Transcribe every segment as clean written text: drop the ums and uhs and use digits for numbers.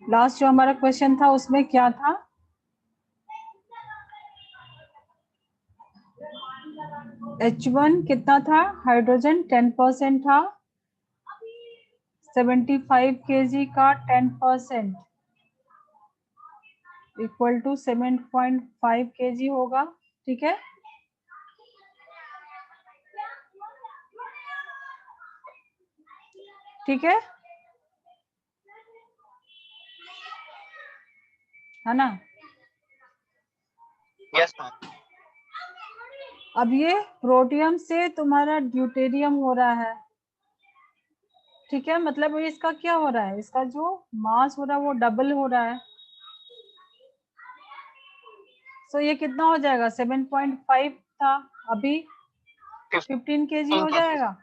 Last जो हमारा question था उसमें क्या था? H1 कितना था? हाइड्रोजन 10% था, 75 kg का 10% इक्वल टू 7.5 kg होगा। ठीक है, ठीक है ना? Yes ma'am. अब ये प्रोटियम से तुम्हारा ड्यूटेरियम हो रहा है। ठीक है, मतलब ये इसका क्या हो रहा है? इसका जो मास हो रहा है वो डबल हो रहा है। सो ये कितना हो जाएगा? 7.5 था, अभी 15 kg हो जाएगा।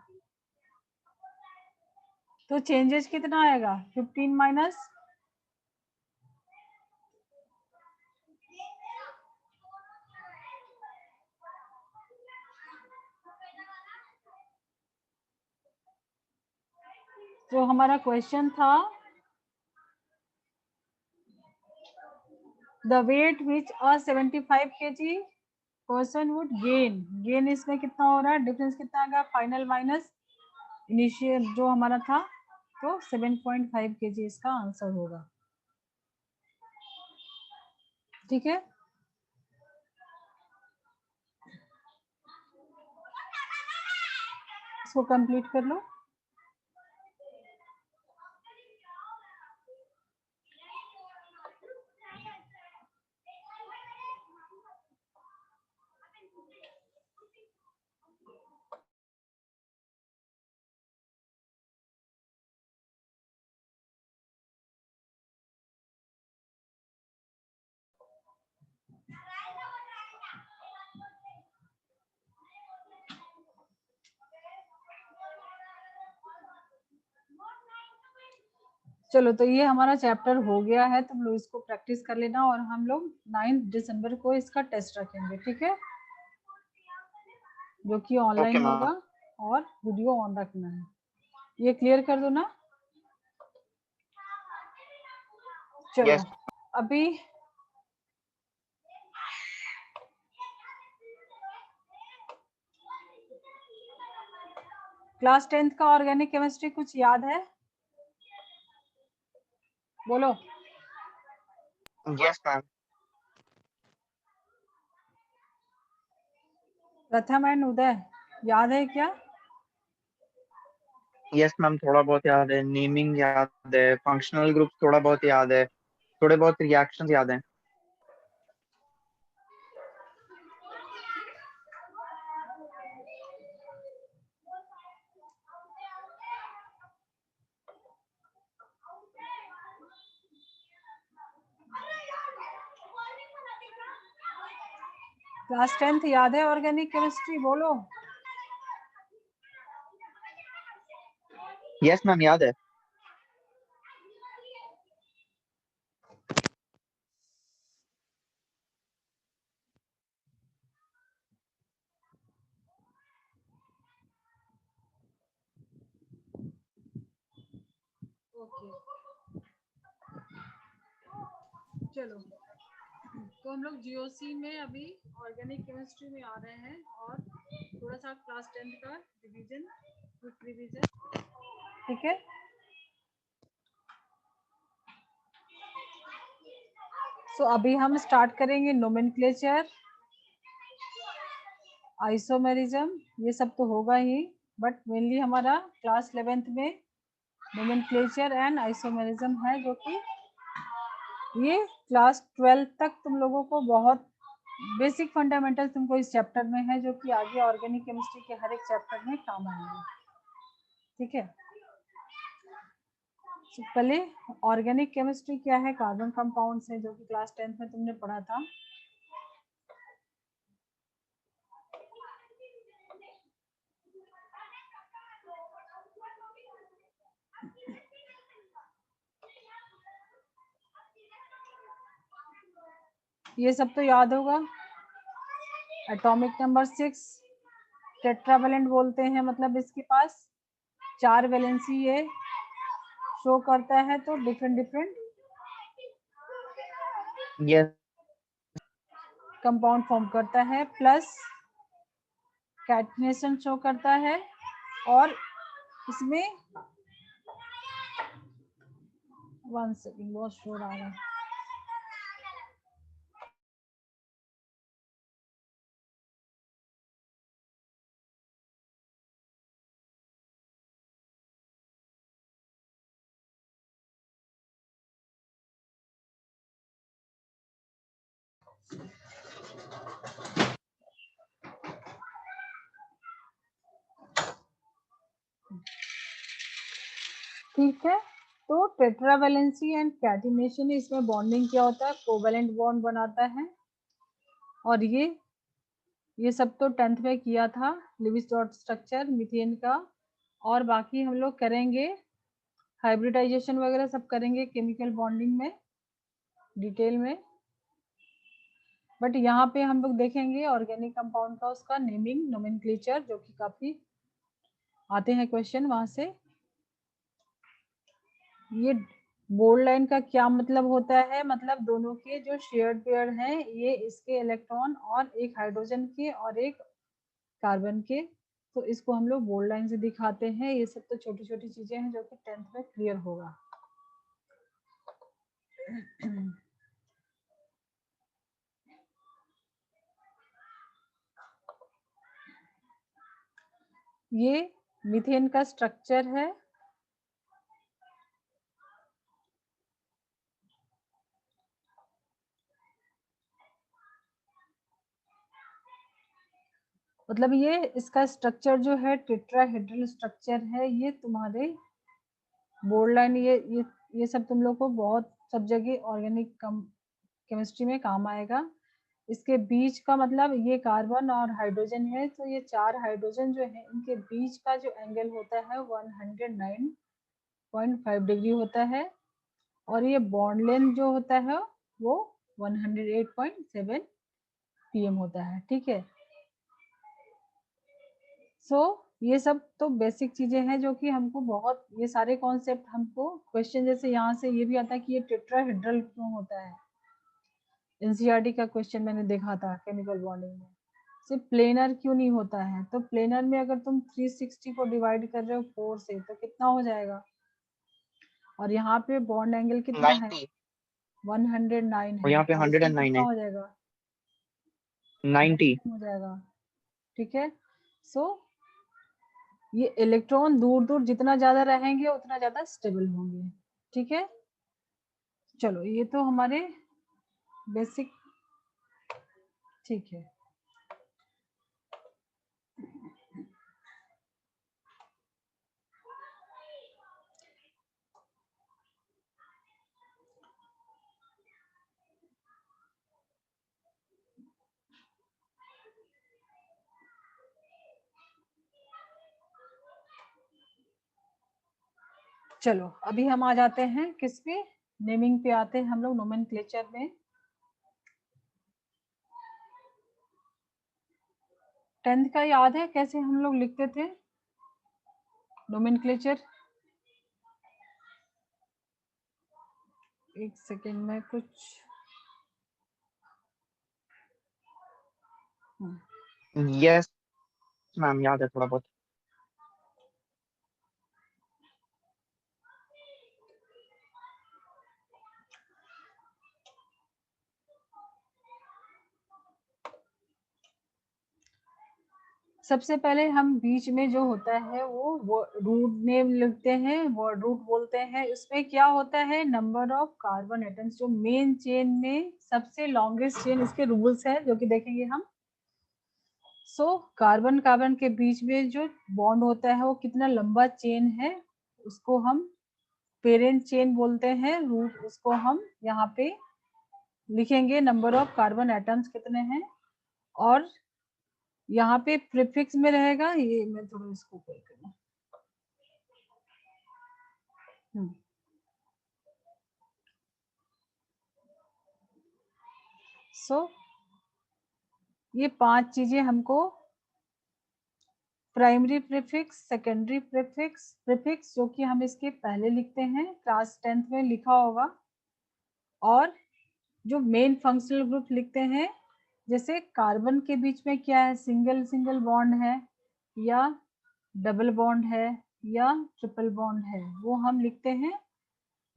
तो चेंजेस कितना आएगा? 15 माइनस जो हमारा क्वेश्चन था, the weight which a 75 kg person would gain इसमें कितना हो रहा है? डिफरेंस कितना आएगा? फाइनल माइनस इनिशियल जो हमारा था, तो 7.5 kg इसका आंसर होगा। ठीक है, इसको कंप्लीट कर लो। चलो, तो ये हमारा चैप्टर हो गया है, तुम लोग इसको प्रैक्टिस कर लेना और हम लोग 9 दिसंबर को इसका टेस्ट रखेंगे। ठीक है, जो कि ऑनलाइन ओके मैम। होगा और वीडियो ऑन रखना है। ये क्लियर कर दो ना? चलो, यस। अभी क्लास 10th का ऑर्गेनिक केमिस्ट्री कुछ याद है? बोलो। Yes ma'am. प्रथम एंड उदय याद है क्या? यस मैम, थोड़ा बहुत याद है। नेमिंग याद है, फंक्शनल ग्रुप थोड़ा बहुत याद है, थोड़े बहुत रिएक्शंस याद हैं। क्लास 10th याद है ऑर्गेनिक केमिस्ट्री? बोलो। यस मैम, याद है। ओके, चलो, तो हम लोग जीओसी में अभी ऑर्गेनिक केमिस्ट्री में आ रहे हैं और थोड़ा सा क्लास 10th का रिवीजन, क्विक रिवीजन। ठीक है, सो अभी हम स्टार्ट करेंगे नोमेनक्लेचर, आइसोमेरिज्म, ये सब तो होगा ही, बट मेनली हमारा क्लास 11th में नोमेनक्लेचर एंड आइसोमेरिज्म है, जो कि ये क्लास 12 तक तुम लोगों को बहुत बेसिक फंडामेंटल तुमको इस चैप्टर में है, जो कि आगे ऑर्गेनिक केमिस्ट्री के हर एक चैप्टर में काम आएंगे। ठीक है, तो पहले ऑर्गेनिक केमिस्ट्री क्या है? कार्बन कंपाउंड्स है, जो कि क्लास 10th में तुमने पढ़ा था। ये सब तो याद होगा। एटॉमिक नंबर 6 टेट्रावेलेंट बोलते हैं, मतलब इसके पास 4 वैलेंसी ये शो करता है, तो different different yes compound form करता है, प्लस कैटनेशन शो करता है, और इसमें 1 सेकंड बहुत शोर आ रहा है। ठीक है, तो टेट्रावैलेंसी एंड कैटिनेशन, इसमें बॉन्डिंग क्या होता है, कोवेलेंट बॉन्ड बनाता है। और ये सब तो 10th में किया था, लिविस डॉट स्ट्रक्चर मीथेन का, और बाकी हम लोग करेंगे हाइब्रिडाइजेशन वगैरह सब करेंगे केमिकल बॉन्डिंग में डिटेल में। बट यहाँ पे हम लोग देखेंगे ऑर्गेनिक कंपाउंड का उसका नेमिंग नोमेनक्लेचर, जो कि काफी आते हैं क्वेश्चन वहां से। ये बोल्ड लाइन का क्या मतलब होता है, मतलब दोनों के जो शेयर्ड पेयर हैं, ये इसके इलेक्ट्रॉन और एक हाइड्रोजन के और एक कार्बन के, तो इसको हम लोग बोल्ड लाइन से दिखाते हैं। ये सब तो छोटी छोटी चीजें हैं जो कि 10th में क्लियर होगा। ये मीथेन का स्ट्रक्चर है। मतलब ये इसका स्ट्रक्चर जो है टेट्राहेड्रल स्ट्रक्चर है। ये तुम्हारे बोल्ड लाइन, ये सब तुम लोग को बहुत सब जगह ऑर्गेनिक केमिस्ट्री में काम आएगा। इसके बीच का मतलब ये कार्बन और हाइड्रोजन है, तो ये 4 हाइड्रोजन जो है इनके बीच का जो एंगल होता है 109.5 डिग्री होता है, और ये बॉन्ड लेंथ जो होता है वो 108.7 pm होता है। ठीक है, सो ये सब तो बेसिक चीजें हैं जो कि हमको बहुत, ये सारे कॉन्सेप्ट हमको क्वेश्चन, जैसे यहाँ से ये भी आता है कि ये टेट्राहेड्रल क्यों होता है। एनसीईआरटी का क्वेश्चन मैंने देखा था केमिकल बॉन्डिंग में, सिर्फ प्लेनर क्यों नहीं होता है। तो प्लेनर में अगर तुम 360 को डिवाइड कर रहे हो 4 से तो कितना हो जाएगा, और यहाँ पे बॉन्ड एंगल कितना है 90 109 और है, यहाँ पे तो इसमें 109 कितना है हो जाएगा 90। हो जाएगा। ठीक है, सो ये इलेक्ट्रॉन दूर दूर जितना ज्यादा रहेंगे उतना ज्यादा स्टेबल होंगे। ठीक है, चलो ये तो हमारे बेसिक, ठीक है। चलो अभी हम आ जाते हैं किस पे, नेमिंग पे आते हैं हम लोग, नोमेनक्लेचर में। 10th का याद है कैसे हम लोग लिखते थे नोमेनक्लेचर? एक सेकेंड में कुछ यस मैम, याद है थोड़ा बहुत। सबसे पहले हम बीच में जो होता है वो रूट नेम लिखते हैं, वर्ड रूट बोलते हैं। इसमें क्या होता है, नंबर ऑफ कार्बन एटम्स, जो मेन चेन में सबसे लॉन्गेस्ट चेन, इसके रूल्स है जो कि देखेंगे हम। सो कार्बन कार्बन के बीच में जो बॉन्ड होता है वो कितना लंबा चेन है, उसको हम पेरेंट चेन बोलते हैं। रूट उसको हम यहाँ पे लिखेंगे, नंबर ऑफ कार्बन एटम्स कितने हैं, और यहाँ पे प्रीफिक्स में रहेगा, ये मैं थोड़ा इसको कर करूँ। सो ये 5 चीजें हमको, primary prefix, secondary prefix, prefix जो कि हम इसके पहले लिखते हैं, क्लास 10th में लिखा होगा, और जो मेन फंक्शनल ग्रुप लिखते हैं, जैसे कार्बन के बीच में क्या है, सिंगल सिंगल बॉन्ड है या डबल बॉन्ड है या ट्रिपल बॉन्ड है, वो हम लिखते हैं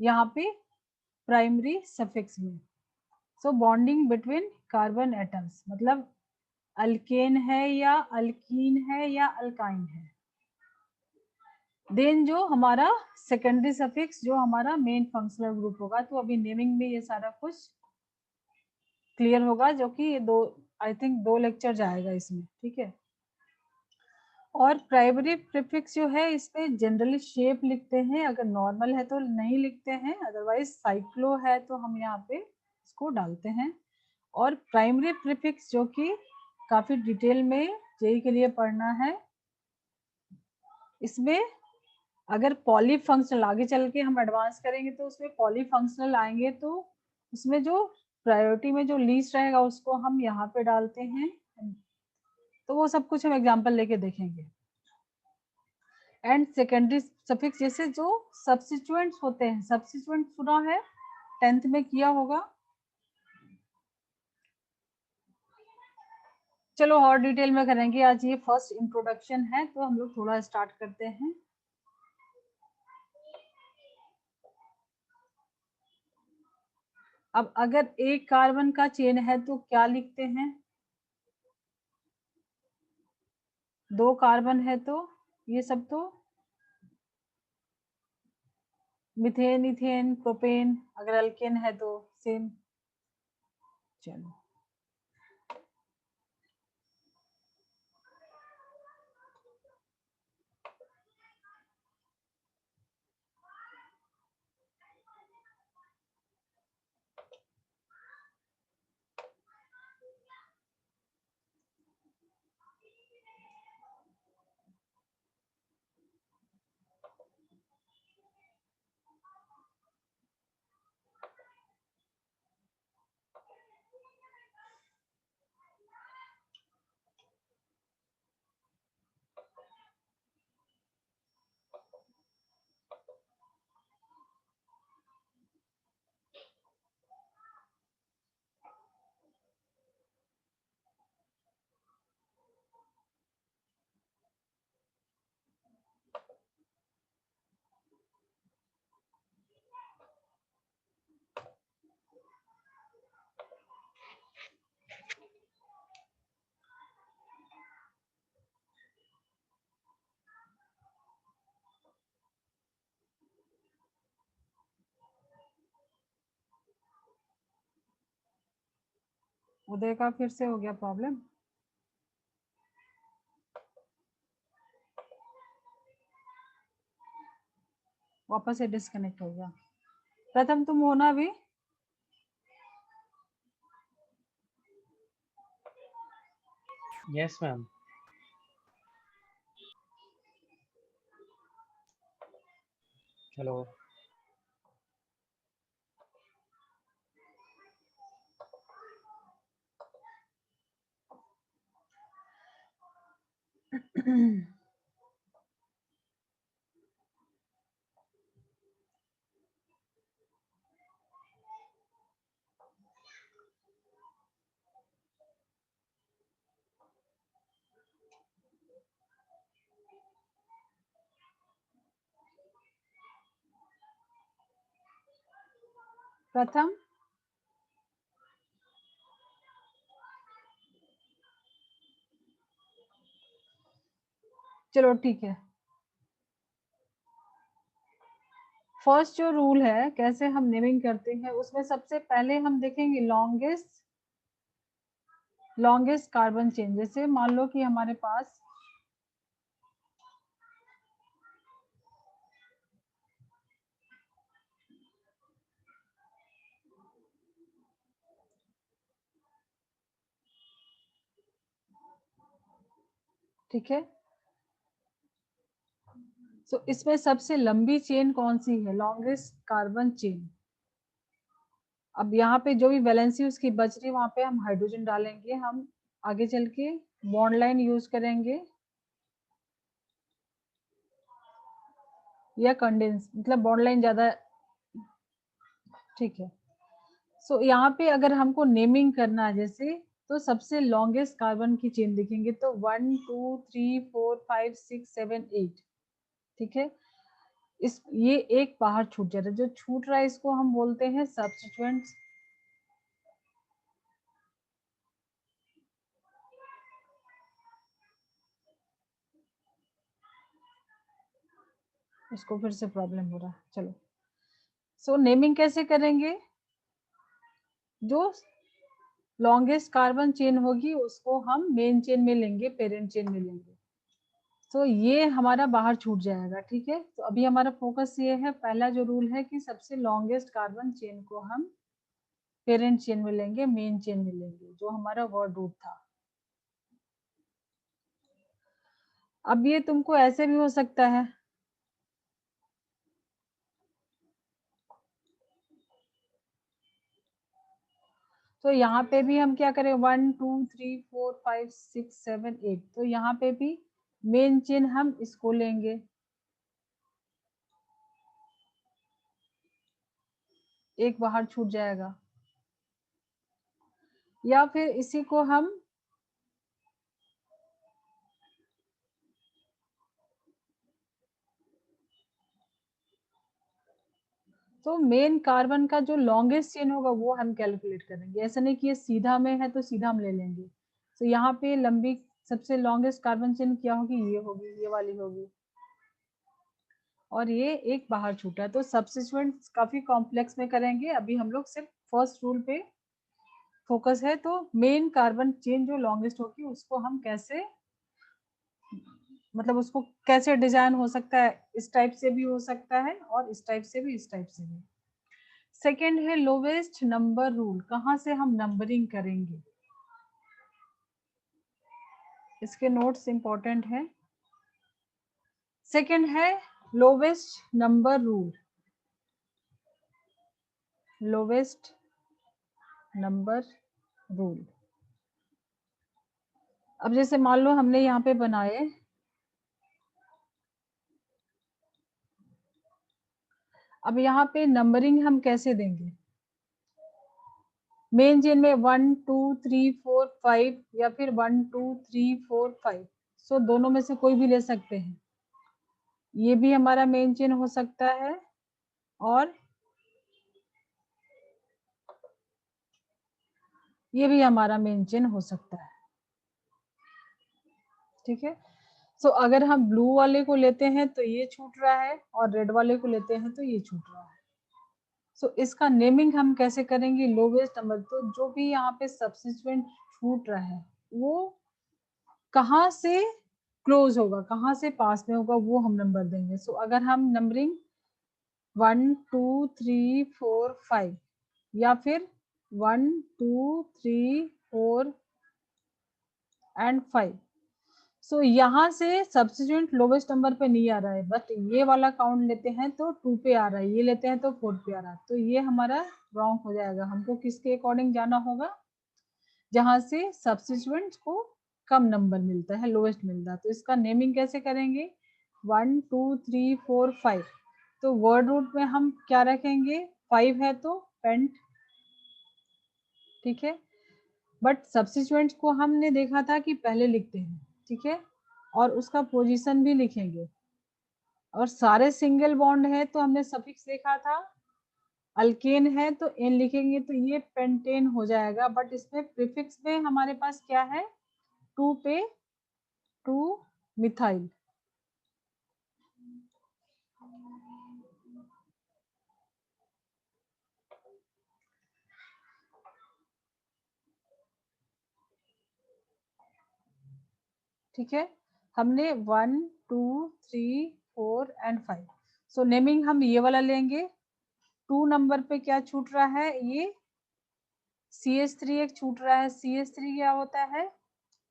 यहाँ पे प्राइमरी सफिक्स में। सो बॉन्डिंग बिटवीन कार्बन एटम्स, मतलब अल्केन है या अल्कीन है या अल्काइन है। देन जो हमारा सेकेंडरी सफिक्स जो हमारा मेन फंक्शनल ग्रुप होगा, तो अभी नेमिंग में ये सारा कुछ क्लियर होगा, जो कि ये आई थिंक 2 लेक्चर जाएगा इसमें, ठीक है। और प्राइमरी प्रीफिक्स जो है इसमें जनरली शेप लिखते हैं, अगर नॉर्मल है तो नहीं लिखते हैं, अदरवाइज साइक्लो है तो हम यहाँ पे इसको डालते हैं। और प्राइमरी प्रीफिक्स जो कि काफी डिटेल में जेई के लिए पढ़ना है, इसमें अगर पॉलीफंक्शनल आगे चल के हम एडवांस करेंगे तो उसमें पॉलीफंक्शनल आएंगे, तो उसमें जो प्रायोरिटी में जो लीस्ट रहेगा उसको हम यहाँ पे डालते हैं। तो वो सब कुछ हम एग्जांपल लेके देखेंगे। एंड सेकेंडरी सफिक्स जैसे जो सब्स्टिट्यूएंट्स होते हैं, सब्स्टिट्यूएंट सुना है 10th में किया होगा। चलो और डिटेल में करेंगे, आज ये फर्स्ट इंट्रोडक्शन है तो हम लोग थोड़ा स्टार्ट करते हैं। अब अगर एक कार्बन का चेन है तो क्या लिखते हैं, 2 कार्बन है तो ये सब तो मिथेन, इथेन, प्रोपेन, अगर अल्केन है तो सेम। चलो उदय का फिर से हो गया प्रॉब्लम। वापस से डिस्कनेक्ट हो गया। प्रथम तुम हो ना अभी? Yes, ma'am. Hello. प्रथम चलो ठीक है। फर्स्ट जो रूल है कैसे हम नेमिंग करते हैं, उसमें सबसे पहले हम देखेंगे लॉन्गेस्ट कार्बन चेन। जैसे मान लो कि हमारे पास ठीक है, तो इसमें सबसे लंबी चेन कौन सी है, लॉन्गेस्ट कार्बन चेन। अब यहाँ पे जो भी वैलेंसी उसकी बच रही है वहां पे हम हाइड्रोजन डालेंगे, हम आगे चल के बॉन्ड लाइन यूज करेंगे या कंडेंस, मतलब बॉन्ड लाइन ज्यादा ठीक है। सो यहाँ पे अगर हमको नेमिंग करना है जैसे, तो सबसे लॉन्गेस्ट कार्बन की चेन देखेंगे तो 1 2 3 4 5 6 7 8, ठीक है। इस ये एक बाहर छूट जा रहा है, जो छूट रहा है इसको हम बोलते हैं सब्स्टिट्यूएंट्स। इसको फिर से प्रॉब्लम हो रहा है, चलो। सो नेमिंग कैसे करेंगे, जो लॉन्गेस्ट कार्बन चेन होगी उसको हम मेन चेन में लेंगे, पेरेंट चेन में लेंगे। तो ये हमारा बाहर छूट जाएगा, ठीक है। तो अभी हमारा फोकस ये है, पहला जो रूल है कि सबसे लॉन्गेस्ट कार्बन चेन को हम पेरेंट चेन में लेंगे, मेन चेन में लेंगे, जो हमारा वर्ड रूट था। अब ये तुमको ऐसे भी हो सकता है, तो यहाँ पे भी हम क्या करें 1 2 3 4 5 6 7 8, तो यहाँ पे भी मेन चेन हम इसको लेंगे, एक बाहर छूट जाएगा। या फिर इसी को हम तो मेन कार्बन का जो लॉन्गेस्ट चेन होगा वो हम कैलकुलेट करेंगे, ऐसा नहीं कि ये सीधा में है तो सीधा हम ले लेंगे। तो यहाँ पे लंबी सबसे लॉन्गेस्ट कार्बन चेन क्या होगी, ये होगी, ये वाली होगी, और ये एक बाहर छूटा है। तो सब्स्टिट्यूएंट काफी कॉम्प्लेक्स में करेंगे, अभी हम लोग सिर्फ फर्स्ट रूल पे फोकस है। तो मेन कार्बन चेन जो लॉन्गेस्ट होगी उसको हम कैसे, मतलब उसको कैसे डिजाइन हो सकता है, इस टाइप से भी हो सकता है और इस टाइप से भी, इस टाइप से भी। सेकेंड है लोवेस्ट नंबर रूल, कहाँ से हम नंबरिंग करेंगे, इसके नोट्स इंपॉर्टेंट है। सेकेंड है lowest number rule, lowest number rule. अब जैसे मान लो हमने यहाँ पे बनाए, अब यहाँ पे नंबरिंग हम कैसे देंगे, मेन चेन में 1 2 3 4 5 या फिर 1 2 3 4 5, सो दोनों में से कोई भी ले सकते हैं। ये भी हमारा मेन चेन हो सकता है और ये भी हमारा मेन चेन हो सकता है, ठीक है। सो अगर हम ब्लू वाले को लेते हैं तो ये छूट रहा है, और रेड वाले को लेते हैं तो ये छूट रहा है। सो इसका नेमिंग हम कैसे करेंगे, लोवेस्ट नंबर। तो जो भी यहाँ पे सब्स्टिट्यूएंट छूट रहा है वो कहाँ से क्लोज होगा, कहाँ से पास में होगा, वो हम नंबर देंगे। सो अगर हम नंबरिंग 1 2 3 4 5 या फिर 1 2 3 4 एंड 5, सो यहाँ से सब्स्टिट्यूएंट लोवेस्ट नंबर पे नहीं आ रहा है, बट ये वाला काउंट लेते हैं तो 2 पे आ रहा है, ये लेते हैं तो 4 पे आ रहा है, तो ये हमारा रॉन्ग हो जाएगा। हमको किसके अकॉर्डिंग जाना होगा, जहां से सब्स्टिट्यूएंट्स को कम नंबर मिलता है, लोवेस्ट मिलता है। तो इसका नेमिंग कैसे करेंगे, 1 2 3 4 5, तो वर्ड रूट में हम क्या रखेंगे, 5 है तो पेंट, ठीक है। बट सब्स्टिट्यूएंट्स को हमने देखा था कि पहले लिखते हैं, ठीक है, और उसका पोजीशन भी लिखेंगे। और सारे सिंगल बॉन्ड है तो हमने सफिक्स देखा था, अल्केन है तो एन लिखेंगे, तो ये पेंटेन हो जाएगा। बट इसमें प्रीफिक्स में हमारे पास क्या है, 2 पे 2 मिथाइल, ठीक है। हमने 1 2 3 4 एंड 5, सो नेमिंग हम ये वाला लेंगे। 2 नंबर पे क्या छूट रहा है, ये CH3 एक छूट रहा है। CH3 क्या होता है,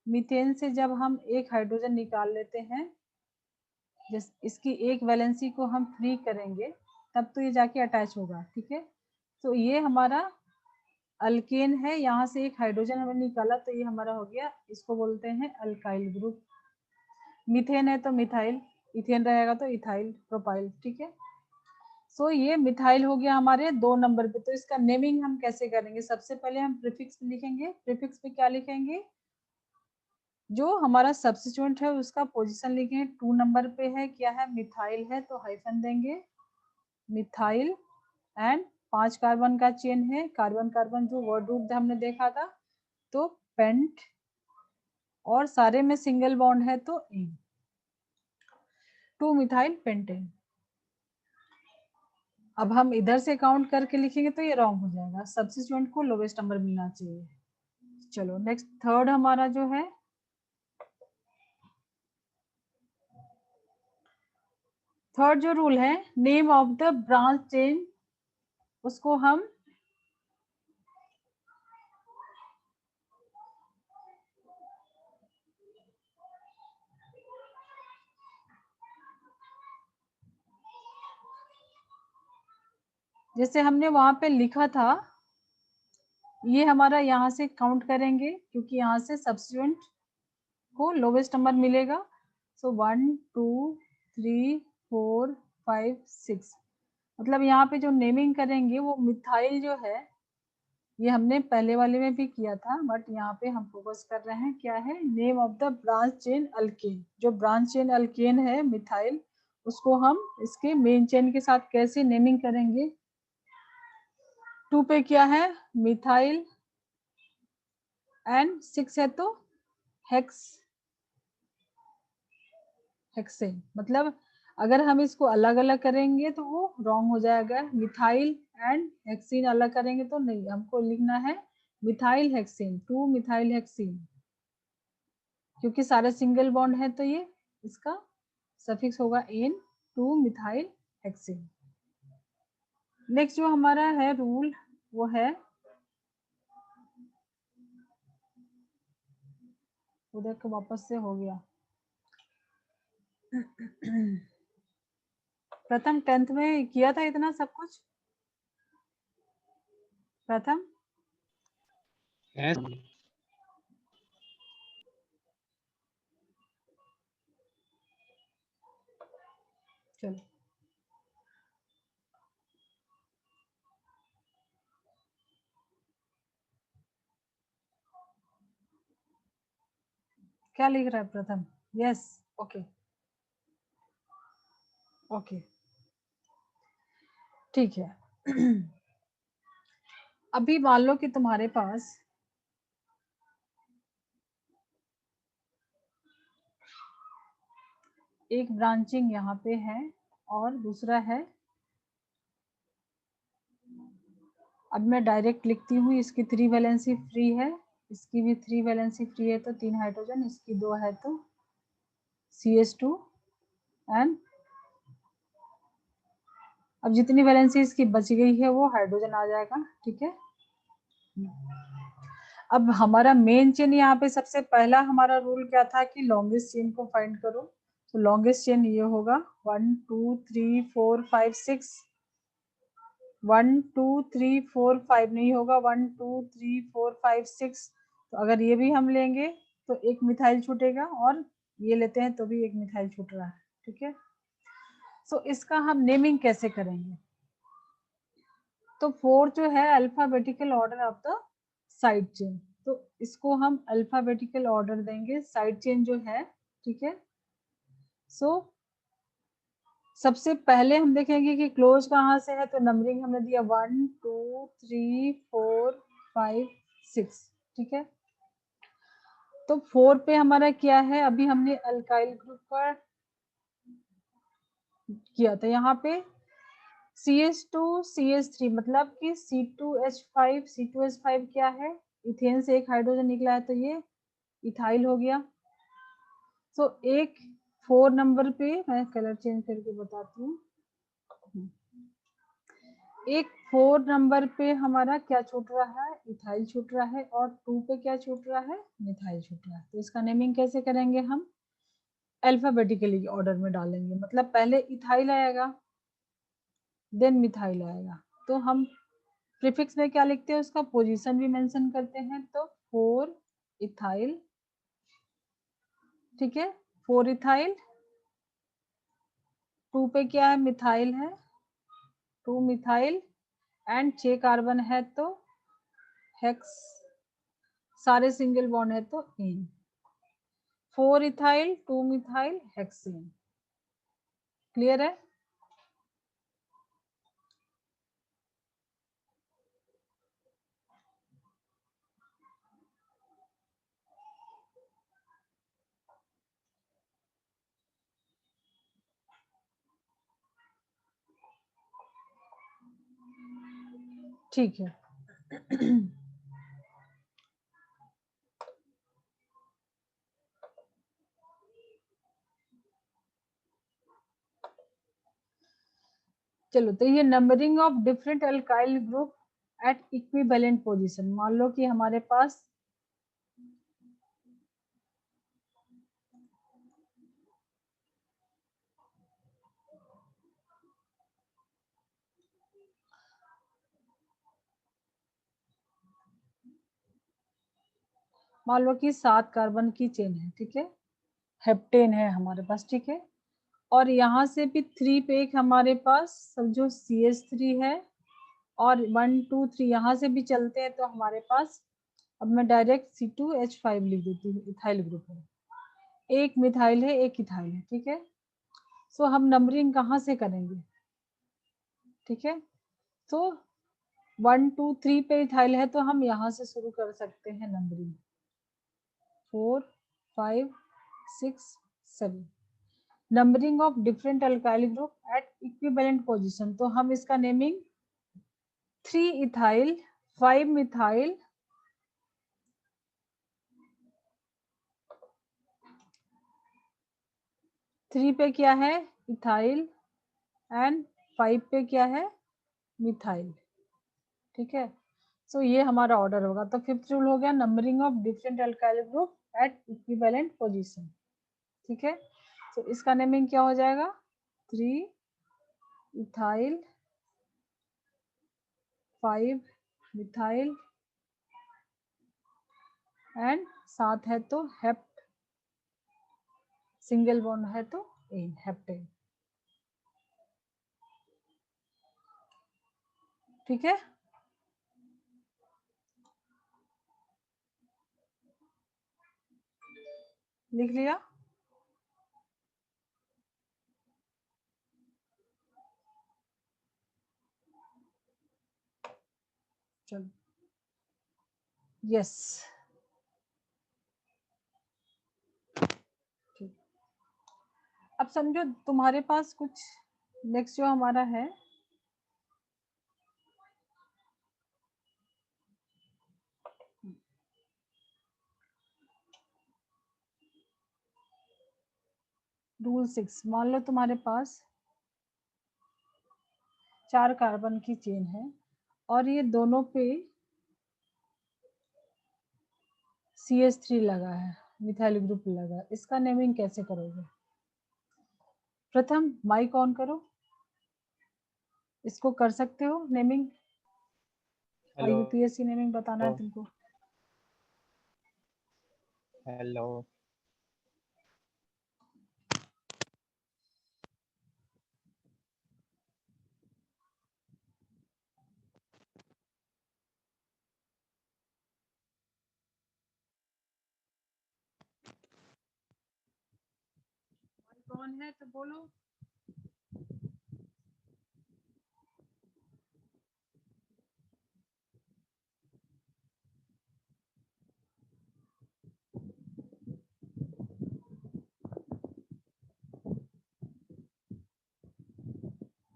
मीथेन से जब हम एक हाइड्रोजन निकाल लेते हैं, जिस इसकी एक वैलेंसी को हम फ्री करेंगे तब तो ये जाके अटैच होगा, ठीक है। तो ये हमारा अल्केन है, यहाँ से एक हाइड्रोजन हमने निकाला तो ये हमारा हो गया, इसको बोलते हैं अल्काइल ग्रुप। मीथेन है तो मिथाइल, इथेन रहेगा तो इथाइल प्रोपाइल, ठीक है। सो ये मिथाइल हो गया हमारे 2 नंबर पे। तो इसका नेमिंग हम कैसे करेंगे? सबसे पहले हम प्रीफिक्स में लिखेंगे। प्रीफिक्स में क्या लिखेंगे? जो हमारा सब्स्टिट्यूएंट है उसका पोजीशन लिखेंगे। 2 नंबर पे है, क्या है? मिथाइल है, तो हाइफन देंगे मिथाइल। एंड 5 कार्बन का चेन है, कार्बन कार्बन जो वर्ड रूट हमने देखा था, तो पेंट, और सारे में सिंगल बॉन्ड है तो इन 2 मिथाइल पेंटेन। अब हम इधर से काउंट करके लिखेंगे तो ये रॉन्ग हो जाएगा, सब्स्टिट्यूएंट को लोवेस्ट नंबर मिलना चाहिए। चलो नेक्स्ट थर्ड हमारा जो है, थर्ड जो रूल है, name of the branch chain, उसको हम जैसे हमने वहां पे लिखा था, ये हमारा यहाँ से काउंट करेंगे क्योंकि यहाँ से सब्स्टिट्यूएंट को लोवेस्ट नंबर मिलेगा। सो 1 2 3 4 5 6, मतलब यहाँ पे जो नेमिंग करेंगे वो मिथाइल जो है, ये हमने पहले वाले में भी किया था, बट यहाँ पे हम फोकस कर रहे हैं क्या है? Name of the branch chain alkane. जो ब्रांच चेन अल्केन है मिथाइल, उसको हम इसके मेन चेन के साथ कैसे नेमिंग करेंगे? 2 पे क्या है? मिथाइल, एंड 6 है तो हेक्सेन। मतलब अगर हम इसको अलग अलग करेंगे तो वो रॉन्ग हो जाएगा। मिथाइल एंड हेक्सीन अलग करेंगे तो नहीं, हमको लिखना है मिथाइल हेक्सीन, 2 मिथाइल हेक्सीन, क्योंकि सारे सिंगल बॉन्ड है तो ये इसका सफिक्स होगा एन, 2 मिथाइल हेक्सीन। नेक्स्ट जो हमारा है रूल, वो है, उधर को वापस से हो गया। प्रथम 10th में किया था इतना सब कुछ? प्रथम Yes. चलो क्या लिख रहा है प्रथम? यस, ओके ओके, ठीक है। अभी मान लो कि तुम्हारे पास एक ब्रांचिंग यहाँ पे है और दूसरा है, अब मैं डायरेक्ट लिखती हूँ, इसकी 3 वैलेंसी फ्री है, इसकी भी 3 वैलेंसी फ्री है, तो 3 हाइड्रोजन, इसकी 2 है तो CH2, एंड अब जितनी वैलेंसी इसकी बच गई है वो हाइड्रोजन आ जाएगा, ठीक है। अब हमारा मेन चेन यहाँ पे सबसे पहला हमारा रूल क्या था कि लॉन्गेस्ट चेन को फाइंड करो। तो लॉन्गेस्ट चेन ये होगा 1 2 3 4 5 6, 1 2 3 4 5 नहीं होगा, 1 2 3 4 5 6। तो अगर ये भी हम लेंगे तो एक मिथाइल छूटेगा, और ये लेते हैं तो भी एक मिथाइल छूट रहा है, ठीक है। सो इसका हम नेमिंग कैसे करेंगे? तो 4 जो है alphabetical order of the side chain, तो इसको हम अल्फाबेटिकल ऑर्डर देंगे साइड चेन जो है, ठीक है। सो सबसे पहले हम देखेंगे कि क्लोज कहाँ से है, तो नंबरिंग हमने दिया 1 2 3 4 5 6, ठीक है। तो 4 पे हमारा क्या है? अभी हमने अल्काइल ग्रुप का किया था, यहाँ पे CH2 CH3, मतलब कि C2H5 C2H5 क्या है? इथेन से एक हाइड्रोजन निकला है तो ये इथाइल हो गया। सो एक 4 नंबर पे मैं कलर चेंज करके बताती हूँ, एक 4 नंबर पे हमारा क्या छूट रहा है? इथाइल छूट रहा है, और 2 पे क्या छूट रहा है? मिथाइल छूट रहा है। तो इसका नेमिंग कैसे करेंगे? हम अल्फाबेटिकली ऑर्डर में डालेंगे, मतलब पहले इथाइल आएगा देन मिथाइल आएगा। तो हम प्रीफिक्स में क्या लिखते हैं? उसका पोजीशन भी मेंशन करते हैं, तो 4 इथाइल, ठीक है, 4 इथाइल, 2 पे क्या है? मिथाइल है, 2 मिथाइल एंड 6 कार्बन है तो हेक्स, सारे सिंगल बॉन्ड है तो इन। 4 इथाइल 2 मिथाइल हेक्सेन। क्लियर है? ठीक है। चलो, तो ये numbering of different alkyl group at equivalent position. मान लो कि हमारे पास मान लो कि 7 कार्बन की चेन है, ठीक है, हेप्टेन है हमारे पास, ठीक है, और यहाँ से भी 3 पे एक हमारे पास सब जो CH3 है, और 1 2 3 यहाँ से भी चलते हैं तो हमारे पास, अब मैं डायरेक्ट C2H5 लिख देती हूँ, इथाइल ग्रुप है, एक मिथाइल है एक इथाइल है, ठीक है। सो हम नंबरिंग कहाँ से करेंगे? ठीक है, तो 1 2 3 पे इथाइल है तो हम यहाँ से शुरू कर सकते हैं numbering, 4 5 6 7। Numbering of different alkyl group at equivalent position, तो हम इसका नेमिंग 3 इथाइल 5 मिथाइल 3 पे क्या है इथाइल एंड 5 पे क्या है मिथाइल, ठीक है। सो ये हमारा ऑर्डर होगा। तो फिफ्थ रूल हो गया numbering of different alkyl group at equivalent position, ठीक है। तो इसका नेमिंग क्या हो जाएगा? 3 इथाइल 5 मिथाइल एंड साथ है तो हेप्ट, सिंगल बॉन्ड है तो एन, हेप्टेन, ठीक है। लिख लिया? चलो, यस, ठीक। अब समझो तुम्हारे पास कुछ नेक्स्ट जो हमारा है, रूल 6। मान लो तुम्हारे पास 4 कार्बन की चेन है और ये दोनों पे CH3 लगा है, मिथाइल ग्रुप लगा है। इसका नेमिंग कैसे करोगे? प्रथम माइक ऑन करो, इसको कर सकते हो नेमिंग, और हेलो यूपीएससी नेमिंग बताना है तुमको। हेलो माइक ऑन है तो बोलो।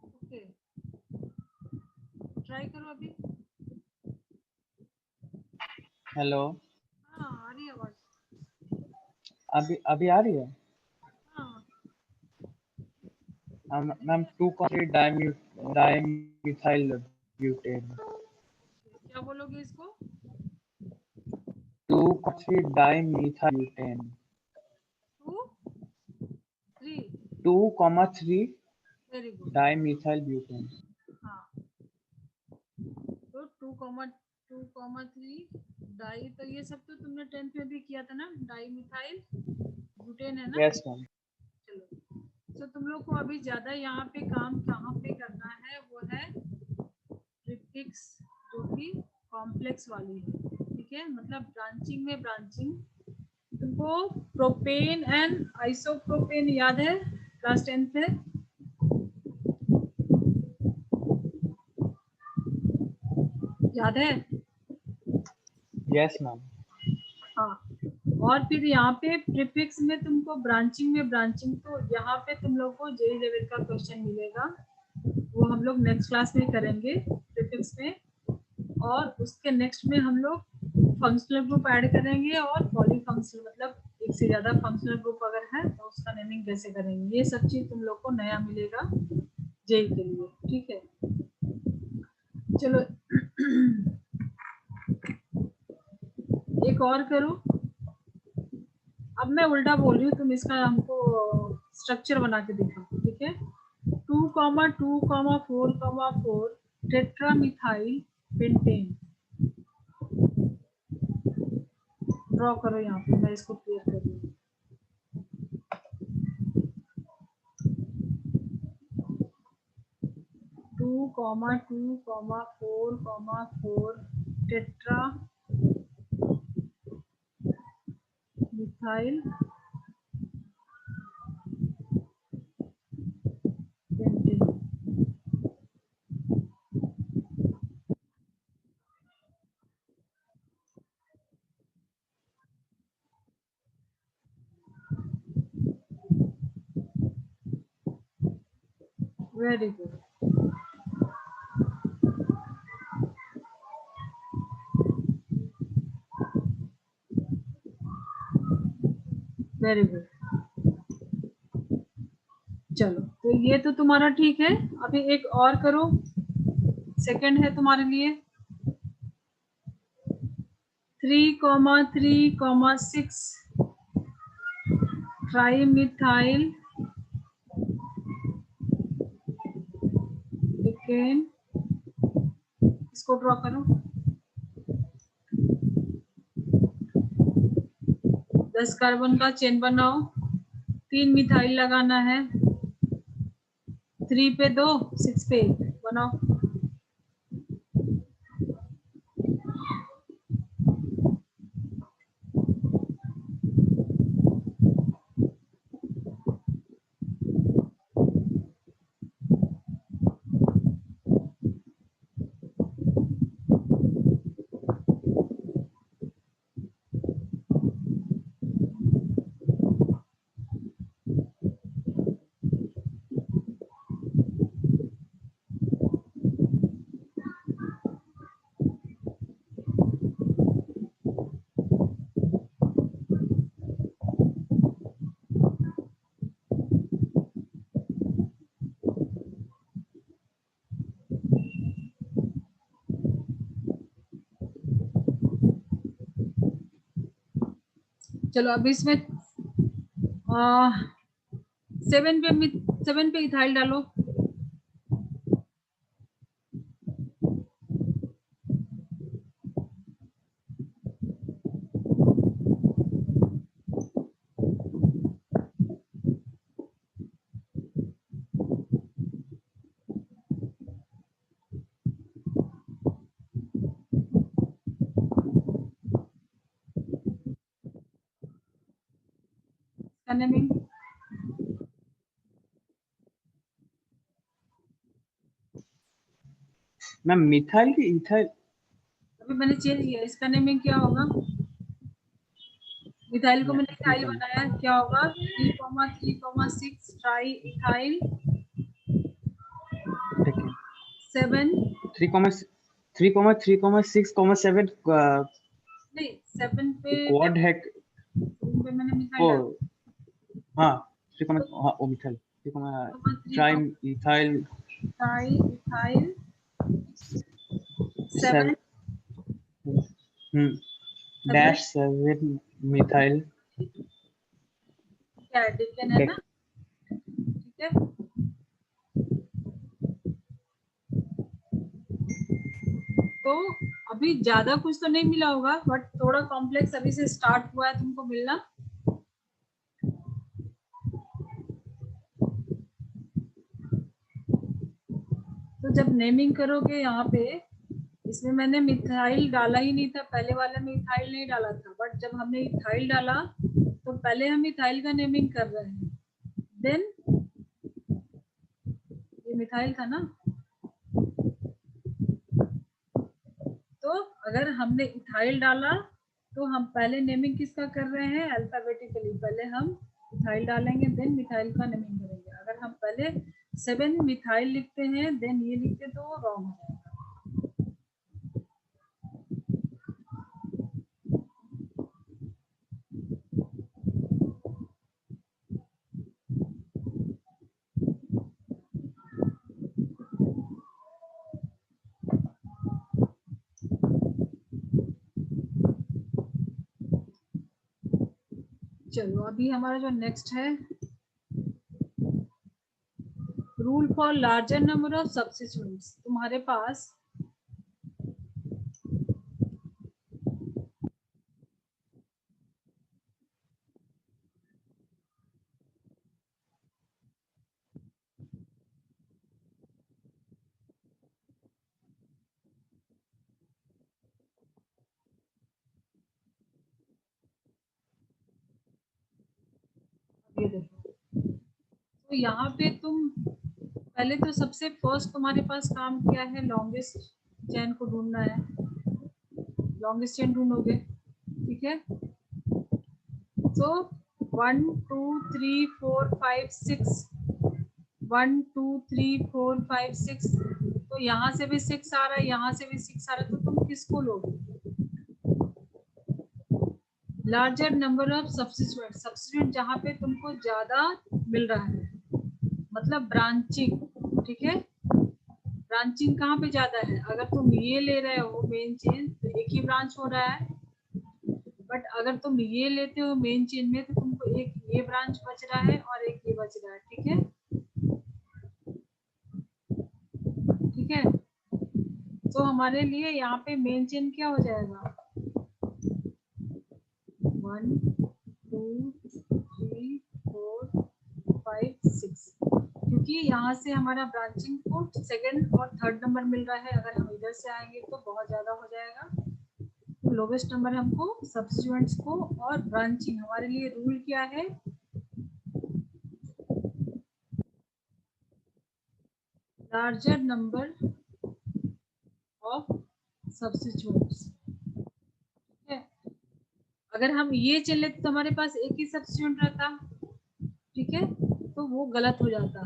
ओके, ट्राई करो अभी। हेलो हाँ, आ रही है आवाज। अभी अभी आ रही है हाँ, मैम 2 डाइमिथाइल ब्यूटेन क्या बोलोगे इसको? 2,3 dimethyl butane 2 3, 2,3 very good. Dimethyl butane हाँ, तो 2,3 डाई, तो ये सब तो तुमने 10th में भी किया था ना, डाई मिथाइल ब्यूटेन है ना। यस मैम चलो, तो तुम लोग को अभी ज्यादा यहाँ पे काम कहाँ पे करना है, वो है ट्रिप्टिक्स जो कि कॉम्प्लेक्स वाली है, ठीक है। मतलब ब्रांचिंग में ब्रांचिंग, तुमको प्रोपेन एंड आइसोप्रोपेन याद है क्लास 10th में? याद है? Yes, ma'am. हाँ। और फिर यहाँ पे प्रीफिक्स में तुमको ब्रांचिंग में ब्रांचिंग, तो यहाँ पे तुम लोग को जेई लेवल का क्वेश्चन मिलेगा, वो हम लोग नेक्स्ट क्लास में करेंगे प्रीफिक्स में। और उसके नेक्स्ट में हम लोग फंक्शनल ग्रुप ऐड करेंगे और पॉलीफंक्शनल, मतलब एक से ज्यादा फंक्शनल ग्रुप अगर है तो उसका नेमिंग कैसे करेंगे, ये सब चीज तुम लोग को नया मिलेगा जेई के लिए, ठीक है। चलो एक और करो। अब मैं उल्टा बोल रही हूँ, तुम इसका हमको स्ट्रक्चर बना के दिखाओ, ठीक है। 2,2,4,4 टेट्रामिथाइल पेंटेन ड्रॉ करो यहाँ पे, मैं इसको क्लियर कर रही हूँ। Two comma 4,4 tetra methyl pentane. Very good. Very good. चलो तो ये तो तुम्हारा ठीक है। अभी एक और करो, सेकंड है तुम्हारे लिए। 3,3,6 ट्राइमिथाइल एकेन, इसको ड्रॉ करो। 10 कार्बन का चेन बनाओ, 3 मिथाइल लगाना है, 3 पे 2 6 पे 1 बनाओ। चलो अभी इसमें 7 पे इथाइल डालो। नेमिंग मैम मिथाइल की इथाइल, अभी मैंने चेंज किया, इसका नेमिंग क्या होगा? मिथाइल को मैंने इथाइल ठीक बनाया, क्या होगा? 3,3,6 ट्राई इथाइल है 7, 3,3,6,7 नहीं 7 पे क्वाड है। 7 पे मैंने मिथाइल ओ डाला, हाँ 3, हाँ ओ methyl 3, ethyl tri ethyl 7 dash 7 methyl क्या है, डिकेन है ना, ठीक है। तो अभी ज्यादा कुछ तो नहीं मिला होगा, बट थोड़ा कॉम्प्लेक्स अभी से स्टार्ट हुआ है तुमको मिलना। तो जब नेमिंग करोगे यहाँ पे, इसमें मैंने मिथाइल डाला ही नहीं था, पहले वाले में इथाइल नहीं डाला था, बट जब हमने इथाइल डाला तो पहले हम इथाइल का नेमिंग कर रहे हैं, देन ये मिथाइल था ना, तो अगर हमने इथाइल डाला तो हम पहले नेमिंग किसका कर रहे हैं, अल्फाबेटिकली पहले हम इथाइल डालेंगे देन मिथाइल का नेमिंग करेंगे। अगर हम पहले 7 मिथाइल लिखते हैं देन ये लिखते तो रॉन्ग हो जाएगा। चलो अभी हमारा जो नेक्स्ट है, rule for larger number of substituents. तुम्हारे पास ये देखो, तो यहाँ पे तुम पहले तो सबसे फर्स्ट तुम्हारे पास काम क्या है, लॉन्गेस्ट चेन को ढूंढना है, लॉन्गेस्ट चेन ढूंढोगे, ठीक है। तो 1 2 3 4 5 6, 1 2 3 4 5 6, तो यहाँ से भी 6 आ रहा है, यहाँ से भी 6 आ रहा है, तो तुम किसको लोगे, larger number of substituent, substituent जहाँ पे तुमको ज्यादा मिल रहा है, मतलब ब्रांचिंग, ठीक है। ब्रांचिंग कहाँ पे ज्यादा है, अगर तुम ये ले रहे हो मेन चेन तो एक ही ब्रांच हो रहा है, बट अगर तुम ये लेते हो मेन चेन में तो तुमको एक ये ब्रांच बच रहा है और एक ये बच रहा है, ठीक है, ठीक है। तो हमारे लिए यहाँ पे मेन चेन क्या हो जाएगा, 1 2 3 4 5 6, क्योंकि यहाँ से हमारा ब्रांचिंग को सेकंड और थर्ड नंबर मिल रहा है, अगर हम इधर से आएंगे तो बहुत ज्यादा हो जाएगा। तो लोवेस्ट नंबर हमको सब्स्टिट्यूएंट्स को, और ब्रांचिंग हमारे लिए रूल क्या है, लार्जर नंबर ऑफ सब्स्टिट्यूएंट्स, ठीक है। अगर हम ये चल लेते तो हमारे पास एक ही सब्स्टिट्यूएंट रहता, ठीक है, तो वो गलत हो जाता,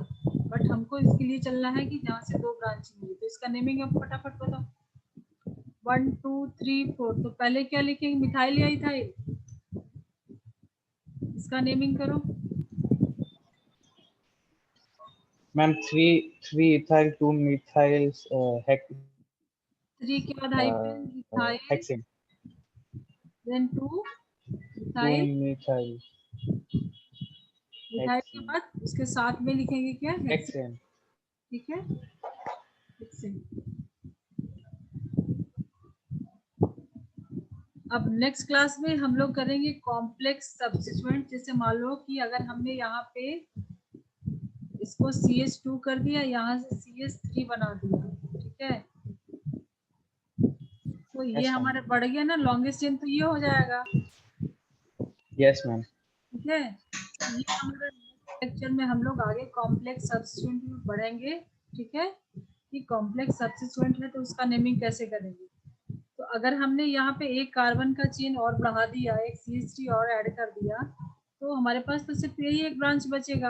बट हमको इसके लिए चलना है कि जहाँ से 2 ब्रांचिंग हुई, तो इसका नेमिंग आप फटाफट बताओ, 1 2 3 4, तो पहले क्या लिखेंगे, मिथाइल या इथाइल, इसका नेमिंग करो। मैम 3 ethyl 2 methyl 3 के बाद hyphen ethyl, hexane then 2 2 ethyl, methyl ethyl के बाद उसके साथ में लिखेंगे क्या, हेक्सेन, hexane। ठीक है, हेक्सेन। अब नेक्स्ट क्लास में हम लोग करेंगे कॉम्प्लेक्स सब्स्टिट्यूएंट, जैसे मान लो कि अगर हमने यहाँ पे इसको CH2 कर दिया, यहाँ से CH3 बना दिया, ठीक है, तो ये Yes, हमारा बढ़ गया ना लॉन्गेस्ट चेन, तो ये हो जाएगा, yes मैम। ठीक है। तो ये हमारा लेक्चर में हम लोग आगे कॉम्प्लेक्स सब्स्टिट्यूएंट में बढ़ेंगे, ठीक है, कि कॉम्प्लेक्स सब्स्टिट्यूएंट है तो उसका नेमिंग कैसे करेंगे। तो अगर हमने यहाँ पे एक कार्बन का चेन और बढ़ा दिया, एक CH3 और ऐड कर दिया, तो हमारे पास तो सिर्फ यही एक ब्रांच बचेगा,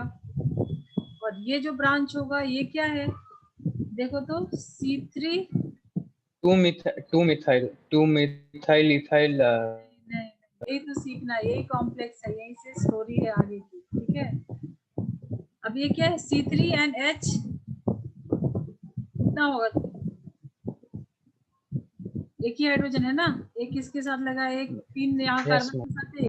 और ये जो ब्रांच होगा ये क्या है, देखो तो C3, 2 methyl ethyl नहीं, यही तो सीखना है, यही कॉम्प्लेक्स है, यही से स्टोरी है आगे की, ठीक है। अब ये क्या है, C3NH, कितना होगा, एक ही हाइड्रोजन है ना, एक इसके साथ लगा, एक 3 यहाँ yes कार्बन मैम। के साथ है,